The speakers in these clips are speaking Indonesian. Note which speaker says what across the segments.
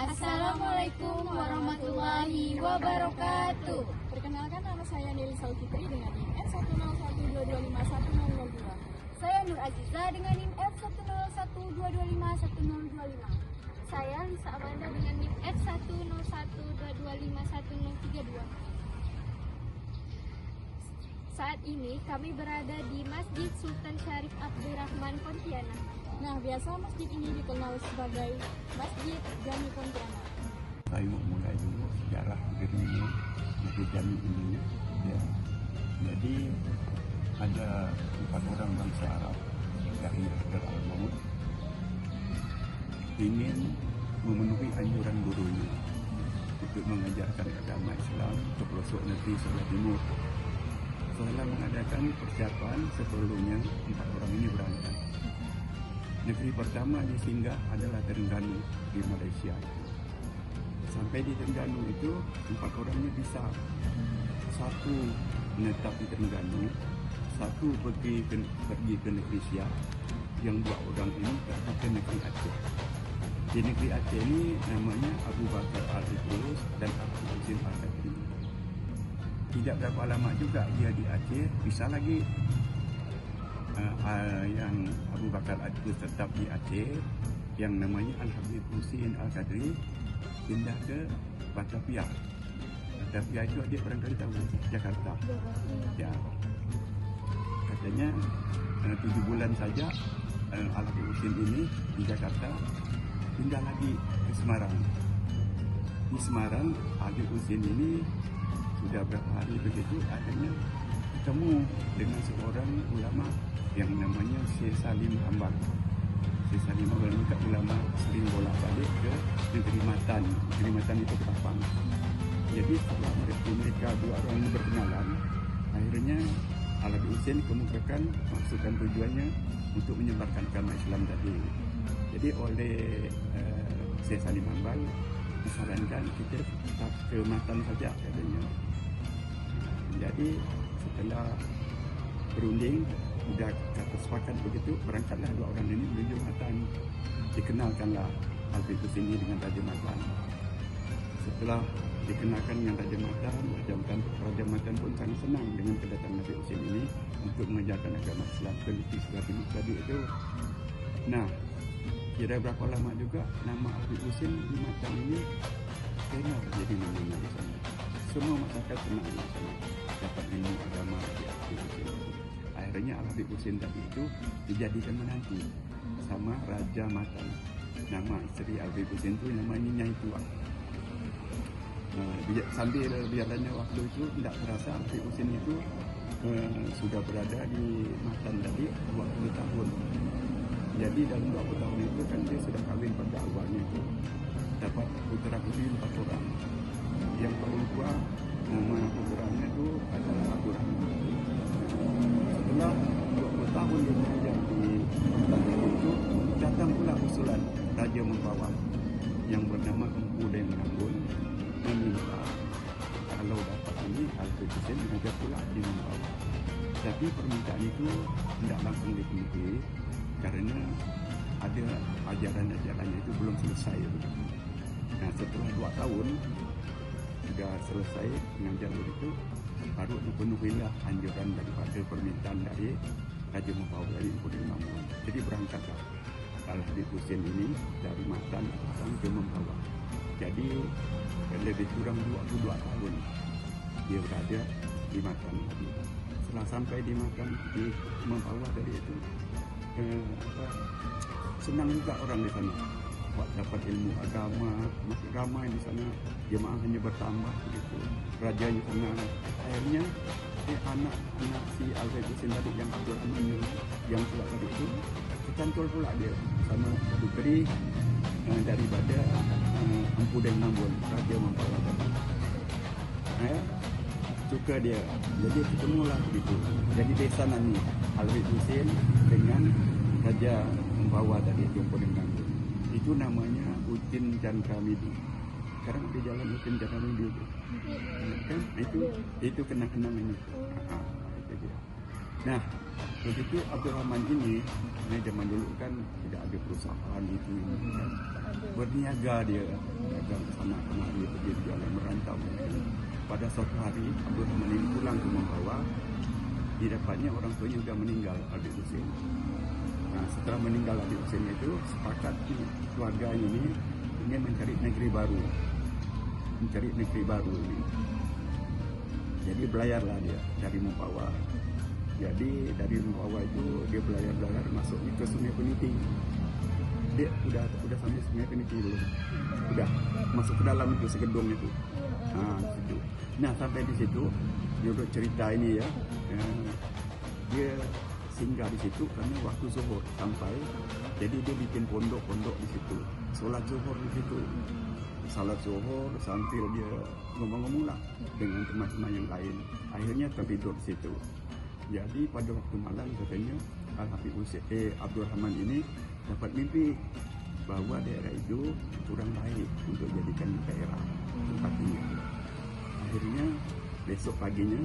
Speaker 1: Assalamualaikum warahmatullahi wabarakatuh.
Speaker 2: Perkenalkan, nama saya Neli Salfitri dengan NIM F10122510002.
Speaker 1: Saya Nur Aziza dengan NIM F10122510025.
Speaker 3: Saya Lisa Amanda dengan NIM F10122510032. Saat ini kami berada di Masjid Sultan Syarif Abdurrahman Pontianak.
Speaker 2: Nah, biasa masjid ini dikenal sebagai Masjid Jami Pontianak.
Speaker 4: Saya mau mulai dulu sejarah berdirinya Masjid Jami ini. Ya. Jadi ada 4 orang bangsa Arab dari Hajar al-Maut ingin memenuhi anjuran gurunya untuk mengajarkan agama Islam ke pelosok negeri sebelah timur. Setelah mengadakan persiapan sebelumnya, 4 orang ini berangkat. Negeri pertama yang singgah adalah Terengganu di Malaysia. Sampai di Terengganu itu 4 orang ini bisa. Satu menetap di Terengganu, satu pergi ke negeri Siak, yang 2 orang ini berangkat ke negeri Aceh. Di negeri Aceh ini namanya Abu Bakar Al-Idrus dan Abu Husin Al-Qadri. Tidak berapa lama juga dia di Aceh, bisa lagi yang Abu Bakar Al-Idrus tetap di Aceh, yang namanya Al-Habib Husin Al-Qadri pindah ke Batavia. Batavia itu dia barangkali tahu, Jakarta. Ya. Katanya 7 bulan saja Al-Habib Husin ini di Jakarta, pindah lagi ke Semarang. Di Semarang, Habib Husin ini sudah berapa hari begitu, akhirnya ketemu dengan seorang ulama yang namanya Syekh Salim Hambal. Syekh Salim Hambal juga ulama sering bolak-balik ke negeri Matan. Negeri Matan itu Ketapang. Jadi setelah mereka 2 orang ini berkenalan, akhirnya Al-Habib Husin kemukakan maksudkan tujuannya untuk menyebarkan agama Islam tadi. Jadi oleh Syekh Salim Hambal disarankan kita tetap ke Matan saja katanya. Jadi setelah berunding, sudah kata sepakat begitu, berangkatlah 2 orang ini menuju Matan. Dikenalkanlah Al-Habib Husin ini dengan Raja Matan. Setelah dikenalkan dengan Raja Matan pun sangat senang dengan kedatangan Habib Husin ini untuk mengajarkan agama Islam ke negeri sebelah timur tadi itu. Nah, kira berapa lama juga nama Habib Husin di Matan ini kenal jadi namanya di sana. Semua masyarakat senang di sana dapat ilmu agama dari Habib Husin. Akhirnya Al-Habib Husin tadi itu dijadikan menantu sama Raja Matan. Nama isteri Al-Habib Husin itu namanya Nyai Tua. Sambil berjalannya waktu itu tidak terasa Al-Habib Husin itu sudah berada di Matan tadi 20 tahun. Jadi dalam 20 tahun itu kan dia sudah kahwin pada awalnya itu. Dapat putera-putri 4 orang. Yang paling tua nama puteranya itu adalah Abdul Rahman. Setelah 20 tahun dia mengajar di Matan itu, datang pula usulan Raja Mempawah yang bernama Empu Deng Rambun meminta kalau dapat ini Al-Habib Husin mengajar pula di Mempawah. Tapi permintaan itu tidak langsung dipenuhi karena ada ajaran-ajarannya itu belum selesai. Nah, setelah 2 tahun sudah selesai mengajar begitu, baru dipenuhilah anjuran daripada permintaan dari Raja Mempawah dari Empu Deng Rambun. Jadi berangkatlah Al-Habib Husin ini dari Matan ke Mempawah. Jadi lebih kurang 22 tahun dia berada di Matan. Setelah sampai di Matan di Mempawah dari itu, senang juga orang di sana. Dapat ilmu agama, makin ramai di sana, jemaahnya bertambah begitu. Rajanya senang. Akhirnya anak si Al-Habib Husin tadi yang Abdul Rahman yang tua tadi itu kecantol pula dia sama puteri daripada Empu Deng Rambun, Raja Mempawah tadi. Suka dia, jadi ketemulah begitu. Jadi desa ni Al-Habib Husin dengan Raja Mempawah tadi itu Empu Deng Rambun. Itu namanya Utin Chandramidi. Sekarang di jalan Utin Chandramidi itu. Kan? Itu kenang-kenang ini. Itu dia. Nah, begitu Abdul Rahman ini zaman dulu kan tidak ada perusahaan itu kan. Berniaga dia dagang sama kemari pergi jalan merantau. Pada suatu hari Abdul Rahman ini pulang ke membawa, didapatnya orang tuanya sudah meninggal, Adik Husin. Nah, setelah meninggal Adik Husin itu sepakat keluarga ini ingin mencari negeri baru, ini. Jadi belayarlah dia dari Mempawah. Jadi dari Mempawah itu dia belayar masuknya ke Sungai Peniti. Dia udah sampai Sungai Peniti dulu. Udah masuk ke dalam itu segedung itu. Nah, situ. Nah, sampai di situ dia udah cerita ini ya. Dia singgah di situ karena waktu zuhur sampai. Jadi dia bikin pondok di situ. Sholat zuhur di situ. Salat zuhur sambil dia ngomong-ngomong lah dengan teman-teman yang lain. Akhirnya tertidur di situ. Jadi pada waktu malam katanya Al-Habib Abdul Rahman ini dapat mimpi bahwa daerah itu kurang baik untuk jadikan daerah tempat tinggal. Akhirnya besok paginya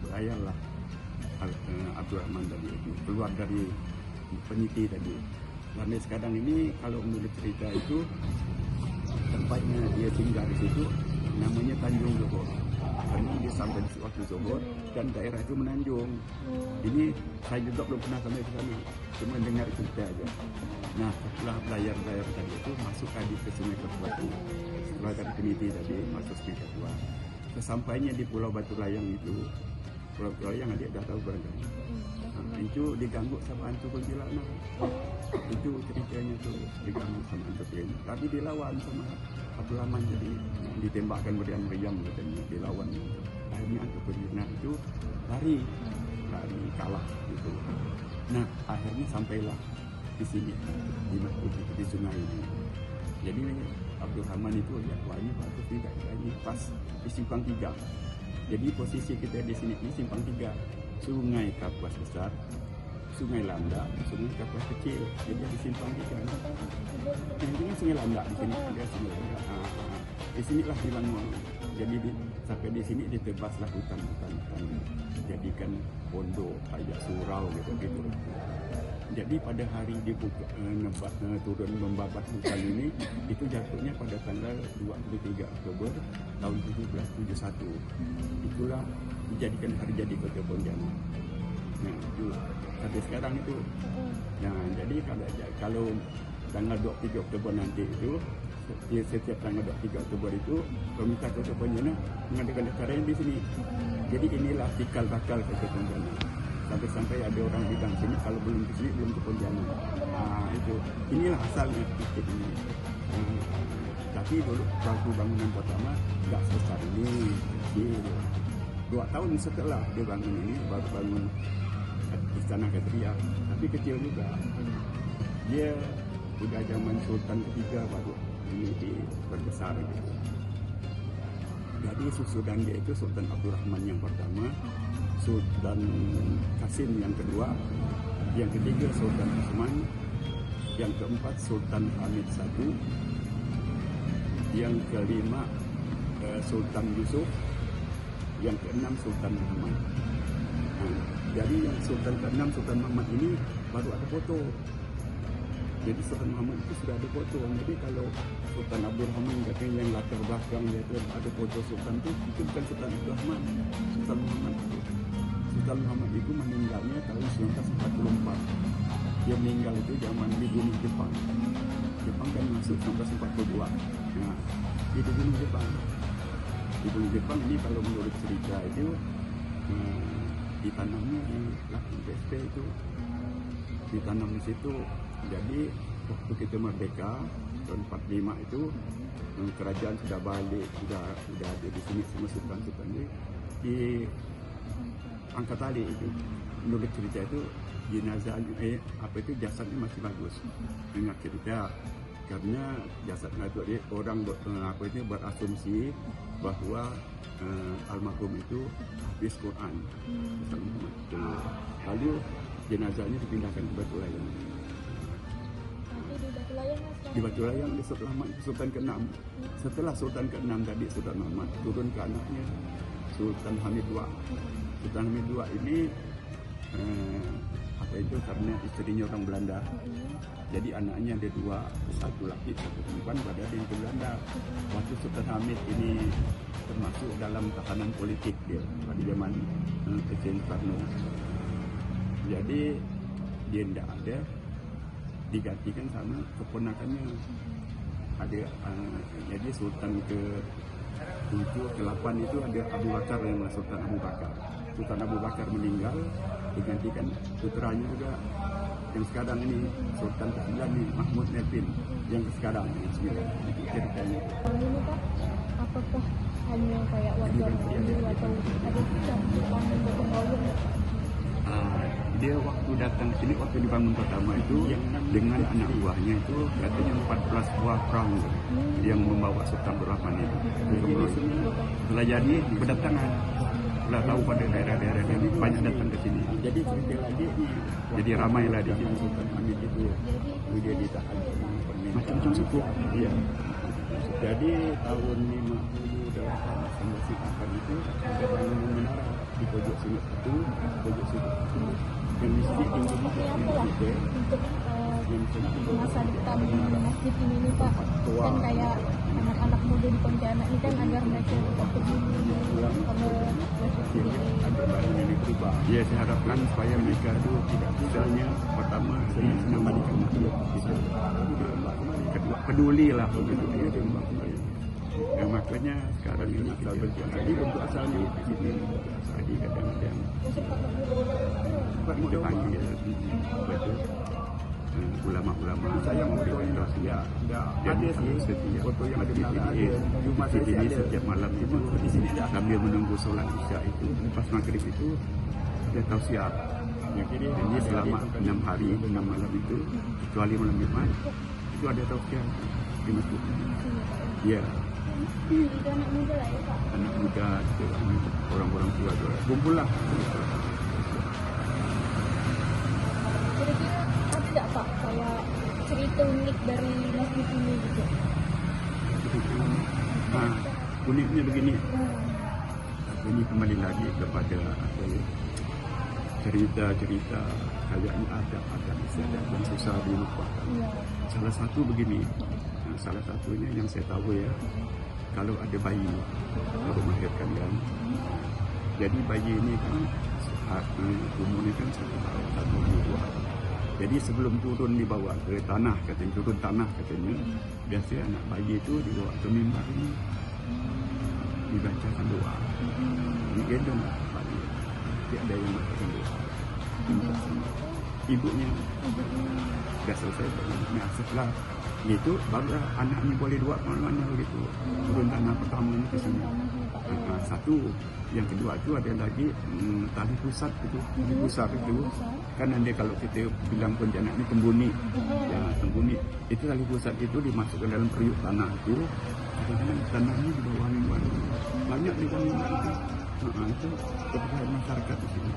Speaker 4: belayarlah Abdul Rahman tadi itu keluar dari Peniti tadi. Sampai sekarang ini kalau menurut cerita itu tempatnya dia tinggal di situ namanya Tanjung Johor. Karena dia sampai di waktu Johor dan daerah itu menanjung. Ini saya juga belum pernah sampai ke sana, cuma dengar cerita aja. Nah, setelah belayar tadi itu masuk tadi ke Sungai Ketua. Setelah dari Peniti tadi masuk Sungai Ketua. Sesampainya di Pulau Batu Layang itu, Pulau Batu Layang adik dah tahu barangkali. Nah, itu diganggu sama hantu kuntilanak. Itu ceritanya tuh diganggu sama hantu kuntilanak. Tapi dilawan sama Abdul Rahman, jadi ditembakkan meriam-meriam katanya, dilawan. Akhirnya hantu kuntilanak itu lari kalah gitu. Nah, akhirnya sampailah di sini di sungai ini. Jadi Abdul Rahman itu ya tuanya bagus tidak ini pas di simpang 3. Jadi posisi kita di sini ini simpang 3. Sungai Kapuas besar, Sungai Landak, Sungai Kapuas kecil. Jadi di simpang 3. Ini Sungai Landak di sini ada Sungai Landak. Di sinilah hilang. Jadi sampai di sini ditebaslah hutan. Jadikan pondok, kayak surau gitu. Jadi pada hari dibuka turun membabat hutan ini itu jatuhnya pada tanggal 23 Oktober tahun 1771. Itulah dijadikan hari jadi Kota Pontianak. Nah, itu sampai sekarang itu. Nah, jadi kalau tanggal 23 Oktober nanti itu setiap tanggal 23 Oktober itu Komite Kota Pontianak mengadakan acara di sini. Jadi inilah cikal bakal Kota Pontianak. Sampai ada orang bilang sini kalau belum ke sini belum ke Pontianak. Itu inilah asalnya titik ini. Tapi dulu waktu bangunan pertama nggak sebesar ini, kecil. 2 tahun setelah dia bangun ini baru bangun Istana Ksatria, tapi kecil juga. Dia udah zaman Sultan ketiga baru ini diperbesar gitu. Jadi susunan dia itu Sultan Abdul Rahman yang pertama, Sultan Kasim yang kedua, yang ketiga Sultan Osman, yang keempat Sultan Hamid I, yang kelima Sultan Yusuf, yang keenam Sultan Muhammad. Jadi yang Sultan keenam Sultan Muhammad ini baru ada foto. Jadi Sultan Muhammad itu sudah ada foto. Jadi kalau Sultan Abdul Rahman katanya yang latar belakang dia itu ada foto Sultan itu bukan Sultan Abdul Rahman, Sultan Muhammad itu. Sultan Muhammad itu meninggalnya tahun 1944. Dia meninggal itu zaman dibunuh Jepang. Jepang kan masuk 1942. Nah, di dibunuh Jepang. Dibunuh Jepang ini kalau menurut cerita itu ditanamnya di Lahan PSP itu. Ditanam di situ. Jadi waktu kita merdeka tahun 45 itu kerajaan sudah balik, sudah ada di sini sama sultan-sultan di angkat tali itu. Menurut cerita itu jenazahnya jasadnya masih bagus. Dengar cerita karena jasadnya itu orang berasumsi bahwa almarhum itu habis Quran. Lalu jenazahnya dipindahkan ke Batu Layang. Di Batu Layang di Sultan ke-6. Setelah Sultan ke-6 tadi Sultan Muhammad turun ke anaknya Sultan Hamid II. Sultan Hamid II ini apa itu karena istrinya orang Belanda. Jadi anaknya ada dua, satu laki, satu perempuan, pada ada yang ke Belanda. Waktu Sultan Hamid ini termasuk dalam tahanan politik dia pada zaman Presiden Soekarno. Jadi dia tidak ada, digantikan sama keponakannya. Ada jadi Sultan ke-7, ke-8 itu ada Abu Bakar yang Sultan Abu Bakar. Sultan Abu Bakar meninggal, digantikan putranya juga yang sekarang ini Sultan ke-9 ini Mahmud Nepin yang sekarang ini itu ceritanya.
Speaker 2: Kalau ini Pak, apakah hanya kayak warga Melayu atau ada campuran gotong royong?
Speaker 4: Dia waktu datang sini waktu dibangun pertama itu dengan anak buahnya itu katanya 14 buah perahu yang membawa Sultan Abdul Rahman itu. Setelah jadi berdatangan, setelah tahu pada daerah-daerah ini banyak datang ke sini. Jadi cerita lagi jadi ramailah di sini Sultan Hamid itu. Dia ditahan macam-macam suku. Iya. Jadi tahun 58 sampai 98 itu ada bangunan menara di pojok sini satu, pojok sini satu. Yang di sini tinggi juga
Speaker 2: Untuk masa depan masjid ini nih Pak, kan kayak anak-anak muda di Pontianak ini kan agar mereka tetap peduli kalau masjid ini
Speaker 4: ada bangunan ini berubah. Ya, saya harapkan supaya mereka itu tidak misalnya pertama senang mandikan makhluk bisa kedua peduli lah begitu dia kembali. Ya, makanya sekarang ini asal bentuk tadi bentuk asalnya di sini tadi kadang-kadang kita panggil betul ulama-ulama saya mau berorientasi ya ada setiap foto yang ada di sini setiap malam itu di sini sambil menunggu sholat isya itu pas maghrib itu dia tausiah jadi selama 6 hari 6 malam itu kecuali malam Jumat itu ada tausiah di masjid. Ya.
Speaker 2: itu anak muda lah ya Pak.
Speaker 4: Anak muda, orang-orang tua kumpul lah.
Speaker 2: Kira-kira ada nggak Pak kayak cerita unik dari masjid ini gitu?
Speaker 4: Nah, uniknya begini. Ini kembali lagi kepada cerita-cerita kayaknya ada istiadat yang susah dilupakan. Salah satu begini, salah satunya yang saya tahu ya, kalau ada bayi baru melahirkan kan, jadi bayi ini kan umurnya kan 1 tahun, 1 2. Jadi sebelum turun dibawa ke tanah, katanya turun tanah katanya, biasanya anak bayi itu dibawa ke mimbar ini, dibacakan doa, digendong bayi, tidak ada yang bacakan doa. Ibunya sudah selesai, setelah itu barulah anaknya boleh doa kemana-mana gitu. Turun tanah pertama ini ke sini. Satu, yang kedua itu ada lagi tali pusat itu, tali pusat itu kan nanti kalau kita bilang Pontianak ini tembuni, ya tembuni itu tali pusat itu dimasukkan dalam periuk tanah itu, kadang-kadang tanahnya di bawah mimbar banyak di bawah mimbar itu. Itu kepercayaan masyarakat di sini.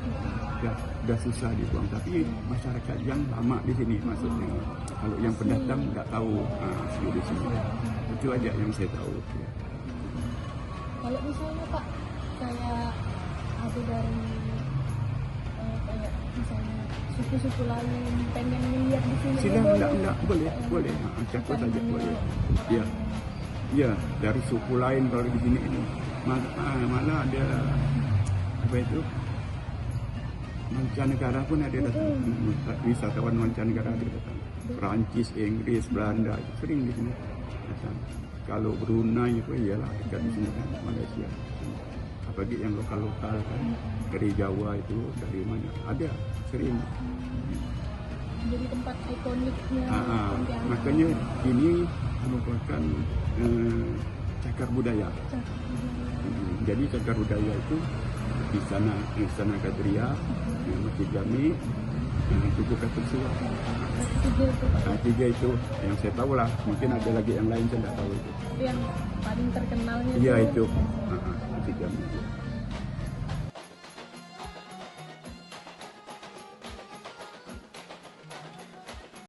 Speaker 4: Ya, sudah susah dibuang, tapi masyarakat yang lama di sini maksudnya. Kalau yang pendatang nggak tahu di sini. Itu aja yang saya tahu. Ya.
Speaker 2: Kalau misalnya Pak kayak ada dari kayak misalnya suku-suku lain pengen lihat di sini,
Speaker 4: enggak boleh. Siapa saja boleh. Ya. Ya, dari suku lain kalau di sini ini malah ada apa itu mancanegara pun ada datang, wisatawan mancanegara ada datang, Perancis, Inggris, Belanda sering di sini datang. Kalau Brunei itu iyalah dekat di sini kan, Malaysia. Apalagi yang lokal kan dari Jawa itu dari mana ada sering.
Speaker 2: Jadi tempat ikoniknya.
Speaker 4: Makanya ini merupakan cagar budaya. Jadi cagar budaya itu di sana Kadria, Masjid Jami, Tugu Katulistiwa. Tiga itu yang saya tahu lah. Mungkin ada lagi yang lain saya tidak tahu itu.
Speaker 2: Yang paling terkenalnya.
Speaker 4: Iya itu Masjid Jami.